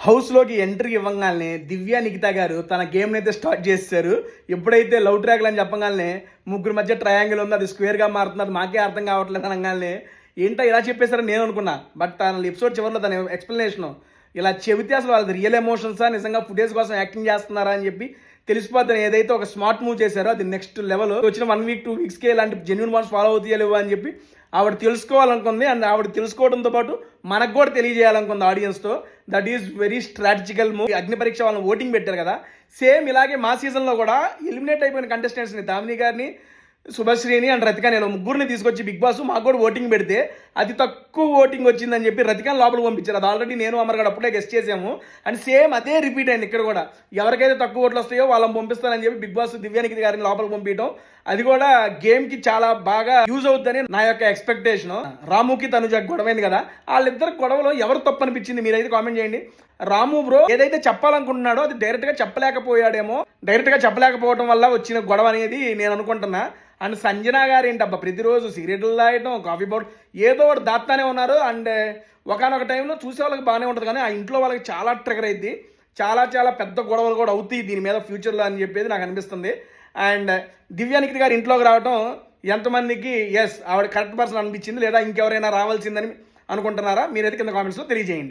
హౌస్లోకి ఎంట్రీ ఇవ్వగానే దివ్య నిఖిత గారు తన గేమ్ని అయితే స్టార్ట్ చేశారు. ఎప్పుడైతే లవ్ ట్రాక్లు అని చెప్పగానే ముగ్గురు మధ్య ట్రయాంగిల్ ఉంది, అది స్క్వేర్గా మారుతున్నది, మాకే అర్థం కావట్లేదు అనగానే ఏంటో ఇలా చెప్పేశారని నేను అనుకున్నా. బట్ తన ఎపిసోడ్ చివరిలో తన ఎక్స్ప్లెనేషను ఇలా చెబితే అసలు వాళ్ళది రియల్ ఎమోషన్సా, నిజంగా ఫుటేజ్ కోసం యాక్టింగ్ చేస్తున్నారా అని చెప్పి తెలిసిపోద్దని ఏదైతే ఒక స్మార్ట్ మూవ్ చేశారో అది నెక్స్ట్ లెవెల్. వచ్చిన 1 వీక్ 2 వీక్స్కే ఇలాంటి జెన్యున్ బాండ్స్ ఫాలో అవుతాయలేవు అని చెప్పి ఆవిడ తెలుసుకోవాలనుకుంది. అండ్ ఆవిడ తెలుసుకోవడంతో పాటు మనకు కూడా తెలియజేయాలనుకుంది ఆడియన్స్తో. That is very strategical move. Agni Pariksha వాళ్ళని ఓటింగ్ పెట్టారు కదా, సేమ్ ఇలాగే మా సీజన్లో కూడా ఎలిమినేట్ అయిపోయిన కంటెస్టెంట్స్ని దామిని గారిని, శుభశ్రీని అండ్ రతికాని ఇలా ముగ్గురిని తీసుకొచ్చి బిగ్ బాస్ మాకు కూడా ఓటింగ్ పెడితే అతి తక్కువ ఓటింగ్ వచ్చిందని చెప్పి రతికాని లోపల పంపించారు. అది ఆల్రెడీ నేను అమర్ గారు అప్పుడే గెస్ట్ చేసాము. అండ్ సేమ్ అదే రిపీట్ అయింది ఇక్కడ కూడా. ఎవరికైతే తక్కువ ఓట్లు వస్తాయో వాళ్ళని పంపిస్తానని చెప్పి బిగ్ బాస్ దివ్యానికి గారిని లోపల పంపించడం, అది కూడా గేమ్కి చాలా బాగా యూజ్ అవుతుందని నా యొక్క ఎక్స్పెక్టేషన్. రాముకి తనుజ గొడవైంది కదా, వాళ్ళిద్దరు గొడవలో ఎవరు తప్పు అనిపించింది మీరైతే కామెంట్ చేయండి. రాము బ్రో ఏదైతే చెప్పాలనుకుంటున్నాడో అది డైరెక్ట్గా చెప్పలేకపోయాడేమో, డైరెక్ట్గా చెప్పలేకపోవడం వల్ల వచ్చిన గొడవ అనేది నేను అనుకుంటున్నా. అండ్ సంజన గారు ఏంటబ్బా ప్రతిరోజు సిగరెట్లు తాగటం, కాఫీ పౌడర్ ఏదో ఒకటి దాస్తానే ఉన్నారు. అండ్ ఒకనొక టైంలో చూసే వాళ్ళకి బాగానే ఉంటుంది, కానీ ఆ ఇంట్లో వాళ్ళకి చాలా ట్రిగర్ అయింది. చాలా చాలా పెద్ద గొడవలు కూడా అవుతాయి దీని మీద ఫ్యూచర్లో అని చెప్పేది నాకు అనిపిస్తుంది. అండ్ దివ్యానిఖిత గారు ఇంట్లోకి రావడం ఎంతమందికి ఎస్ ఆవిడ కరెక్ట్ పర్సన్ అనిపించింది, లేదా ఇంకెవరైనా రావాల్సిందని అనుకుంటున్నారా? మీరైతే కింద కామెంట్స్లో తెలియజేయండి.